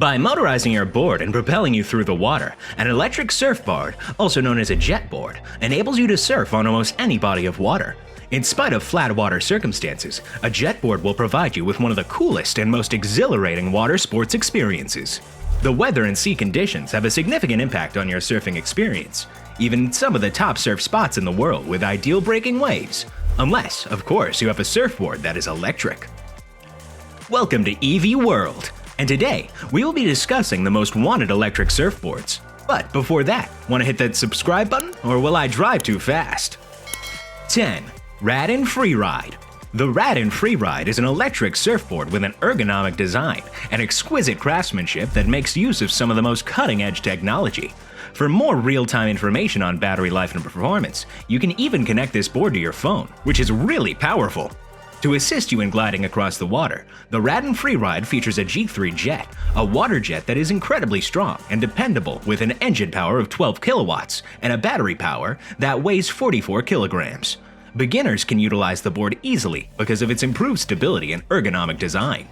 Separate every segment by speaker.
Speaker 1: By motorizing your board and propelling you through the water, an electric surfboard, also known as a jetboard, enables you to surf on almost any body of water. In spite of flat water circumstances, a jetboard will provide you with one of the coolest and most exhilarating water sports experiences. The weather and sea conditions have a significant impact on your surfing experience, even in some of the top surf spots in the world with ideal breaking waves. Unless, of course, you have a surfboard that is electric. Welcome to EV World, and today we will be discussing the most wanted electric surfboards. But before that, want to hit that subscribe button, or will I drive too fast? 10. Radin Freeride. The Radin Freeride is an electric surfboard with an ergonomic design and exquisite craftsmanship that makes use of some of the most cutting-edge technology. For more real-time information on battery life and performance, you can even connect this board to your phone, which is really powerful. To assist you in gliding across the water, the Radin Freeride features a G3 jet, a water jet that is incredibly strong and dependable with an engine power of 12 kilowatts and a battery power that weighs 44 kilograms. Beginners can utilize the board easily because of its improved stability and ergonomic design.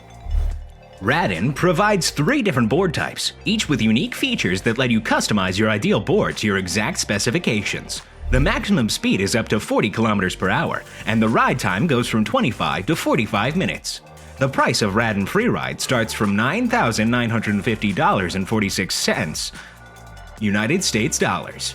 Speaker 1: Radin provides 3 different board types, each with unique features that let you customize your ideal board to your exact specifications. The maximum speed is up to 40 kilometers per hour, and the ride time goes from 25 to 45 minutes. The price of Radin Freeride starts from $9,950.46 United States dollars.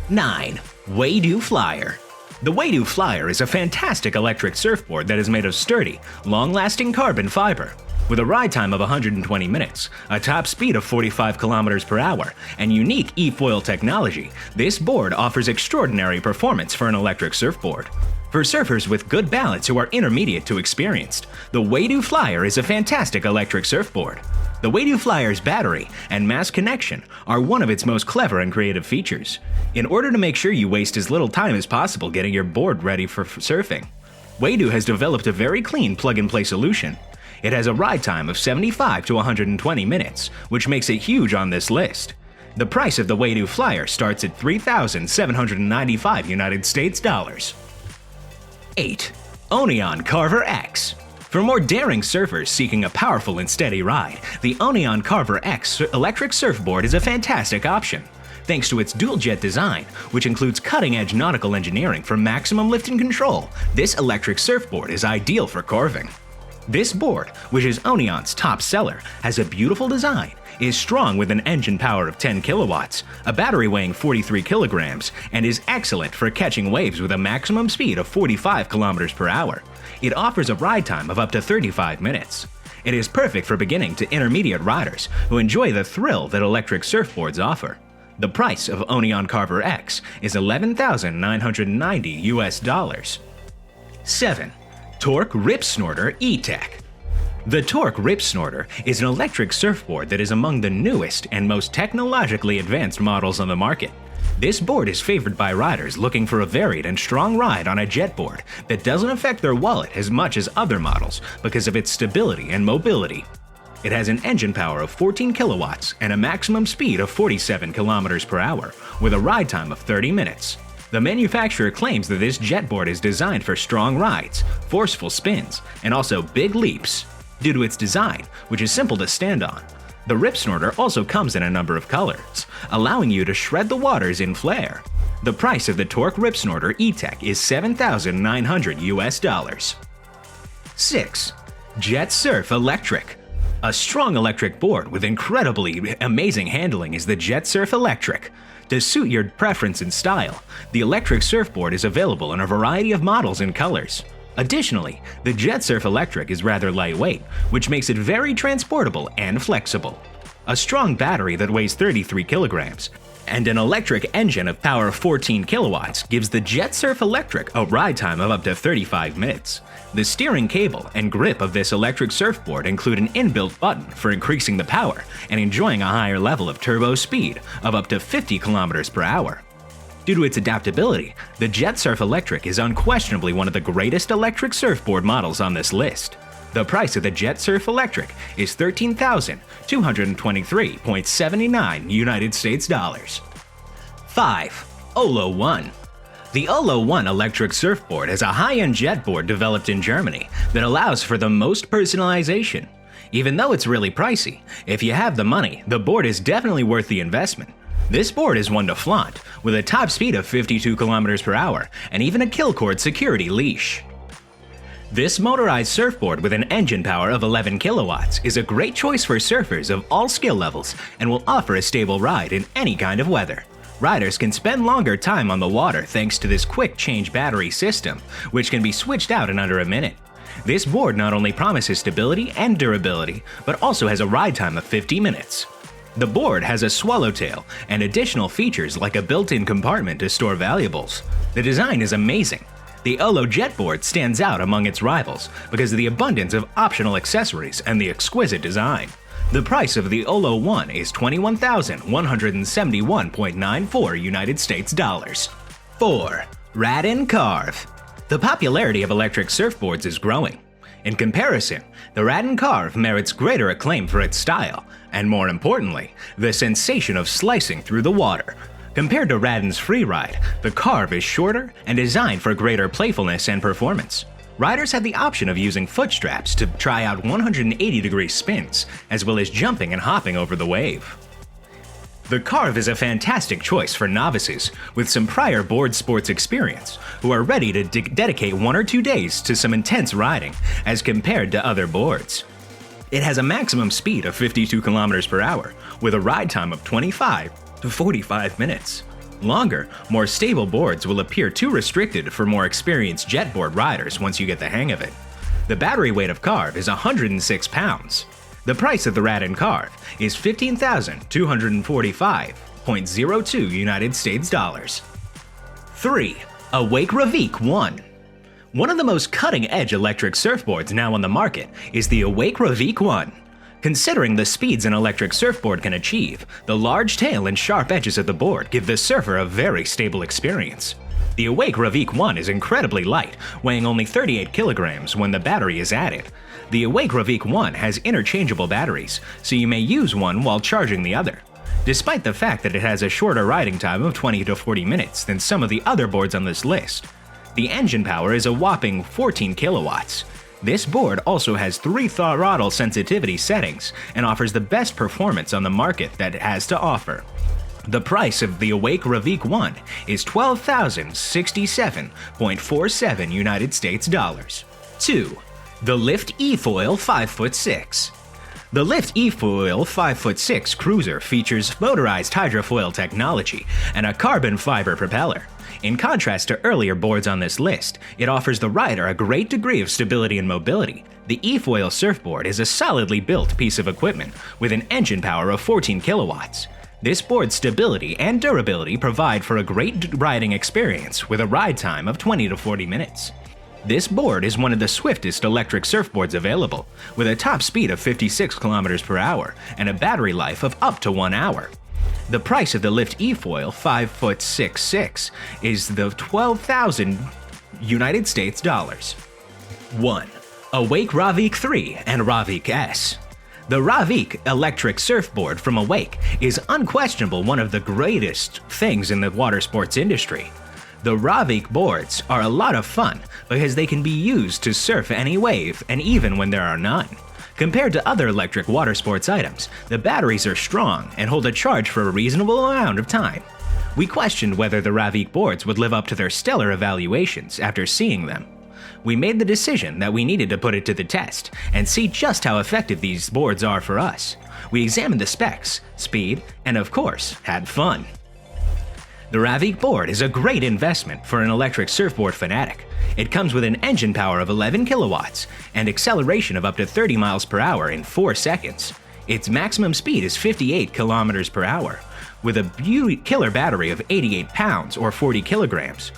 Speaker 1: 9. Waydo Flyer. The Waydo Flyer is a fantastic electric surfboard that is made of sturdy, long-lasting carbon fiber. With a ride time of 120 minutes, a top speed of 45 kilometers per hour, and unique e-foil technology, this board offers extraordinary performance for an electric surfboard. For surfers with good balance who are intermediate to experienced, the Waydo Flyer is a fantastic electric surfboard. The Waydo Flyer's battery and mass connection are one of its most clever and creative features. In order to make sure you waste as little time as possible getting your board ready for surfing, Waydo has developed a very clean plug-and-play solution. It has a ride time of 75 to 120 minutes, which makes it huge on this list. The price of the Waydo Flyer starts at $3,795 United States dollars. 8. ONEAN CARVER X. For more daring surfers seeking a powerful and steady ride, the ONEAN CARVER X electric surfboard is a fantastic option. Thanks to its dual-jet design, which includes cutting-edge nautical engineering for maximum lift and control, this electric surfboard is ideal for carving. This board, which is ONEAN's top seller, has a beautiful design, is strong with an engine power of 10 kilowatts, a battery weighing 43 kilograms, and is excellent for catching waves with a maximum speed of 45 kilometers per hour. It offers a ride time of up to 35 minutes. It is perfect for beginning to intermediate riders who enjoy the thrill that electric surfboards offer. The price of ONEAN CARVER X is $11,990 US dollars. 7. Torque Rip Snorter E-Tech. The Torque Rip Snorter is an electric surfboard that is among the newest and most technologically advanced models on the market. This board is favored by riders looking for a varied and strong ride on a jetboard that doesn't affect their wallet as much as other models because of its stability and mobility. It has an engine power of 14 kilowatts and a maximum speed of 47 kilometers per hour with a ride time of 30 minutes. The manufacturer claims that this jetboard is designed for strong rides, forceful spins, and also big leaps. Due to its design, which is simple to stand on, the Rip Snorter also comes in a number of colors, allowing you to shred the waters in flare. The price of the Torque Rip Snorter E-Tech is $7,900 US dollars. 6. Jet Surf Electric. A strong electric board with incredibly amazing handling is the Jet Surf Electric. To suit your preference and style, the electric surfboard is available in a variety of models and colors. Additionally, the Jet Surf Electric is rather lightweight, which makes it very transportable and flexible. A strong battery that weighs 33 kilograms and an electric engine of power of 14 kilowatts gives the Jet Surf Electric a ride time of up to 35 minutes. The steering cable and grip of this electric surfboard include an inbuilt button for increasing the power and enjoying a higher level of turbo speed of up to 50 kilometers per hour. Due to its adaptability, the Jet Surf Electric is unquestionably one of the greatest electric surfboard models on this list. The price of the Jet Surf Electric is $13,223.79 United States dollars. 5. Olo One. The Olo One electric surfboard is a high-end jetboard developed in Germany that allows for the most personalization. Even though it's really pricey, if you have the money, the board is definitely worth the investment. This board is one to flaunt, with a top speed of 52 km per hour and even a kill cord security leash. This motorized surfboard with an engine power of 11 kilowatts is a great choice for surfers of all skill levels and will offer a stable ride in any kind of weather. Riders can spend longer time on the water thanks to this quick change battery system, which can be switched out in under a minute. This board not only promises stability and durability, but also has a ride time of 50 minutes. The board has a swallowtail and additional features like a built-in compartment to store valuables. The design is amazing. The Olo Jetboard stands out among its rivals because of the abundance of optional accessories and the exquisite design. The price of the Olo One is $21,171.94 United States dollars. 4. Rad and Carve. The popularity of electric surfboards is growing. In comparison, the Rad & Carve merits greater acclaim for its style, and more importantly, the sensation of slicing through the water. Compared to Rad's Freeride, the Carve is shorter and designed for greater playfulness and performance. Riders have the option of using foot straps to try out 180-degree spins, as well as jumping and hopping over the wave. The Carve is a fantastic choice for novices with some prior board sports experience who are ready to dedicate 1 or 2 days to some intense riding as compared to other boards. It has a maximum speed of 52 km per hour with a ride time of 25 to 45 minutes. Longer, more stable boards will appear too restricted for more experienced jetboard riders once you get the hang of it. The battery weight of Carve is 106 pounds. The price of the Rad & Carve is $15,245.02 United States dollars. 3. Awake Ravik 1. One of the most cutting-edge electric surfboards now on the market is the Awake Ravik 1. Considering the speeds an electric surfboard can achieve, the large tail and sharp edges of the board give the surfer a very stable experience. The Awake Ravik 1 is incredibly light, weighing only 38 kilograms when the battery is added. The Awake Ravik 1 has interchangeable batteries, so you may use one while charging the other. Despite the fact that it has a shorter riding time of 20 to 40 minutes than some of the other boards on this list, the engine power is a whopping 14 kilowatts. This board also has 3 throttle sensitivity settings and offers the best performance on the market that it has to offer. The price of the Awake Ravik 1 is $12,067.47 United States dollars. 2. The Lift E-Foil 5'6". The Lift E-Foil 5'6" cruiser features motorized hydrofoil technology and a carbon fiber propeller. In contrast to earlier boards on this list, it offers the rider a great degree of stability and mobility. The E-Foil surfboard is a solidly built piece of equipment with an engine power of 14 kilowatts. This board's stability and durability provide for a great riding experience with a ride time of 20 to 40 minutes. This board is one of the swiftest electric surfboards available, with a top speed of 56 km per hour and a battery life of up to 1 hour. The price of the Lift E-Foil 5'6" is the 12,000 United States dollars. 1. Awake Ravik 3 and Ravik S. The Ravik electric surfboard from Awake is unquestionably one of the greatest things in the water sports industry. The Ravik boards are a lot of fun because they can be used to surf any wave and even when there are none. Compared to other electric water sports items, the batteries are strong and hold a charge for a reasonable amount of time. We questioned whether the Ravik boards would live up to their stellar evaluations after seeing them. We made the decision that we needed to put it to the test and see just how effective these boards are for us. We examined the specs, speed, and of course, had fun. The Ravik board is a great investment for an electric surfboard fanatic. It comes with an engine power of 11 kilowatts and acceleration of up to 30 miles per hour in 4 seconds. Its maximum speed is 58 kilometers per hour, with a killer battery of 88 pounds or 40 kilograms.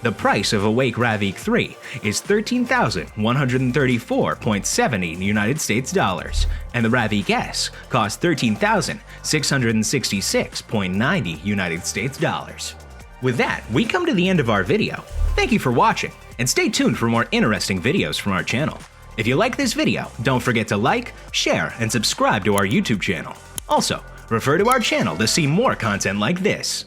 Speaker 1: The price of Awake Ravik 3 is $13,134.70 United States dollars, and the Ravik S costs $13,666.90 United States dollars. With that, we come to the end of our video. Thank you for watching, and stay tuned for more interesting videos from our channel. If you like this video, don't forget to like, share, and subscribe to our YouTube channel. Also, refer to our channel to see more content like this.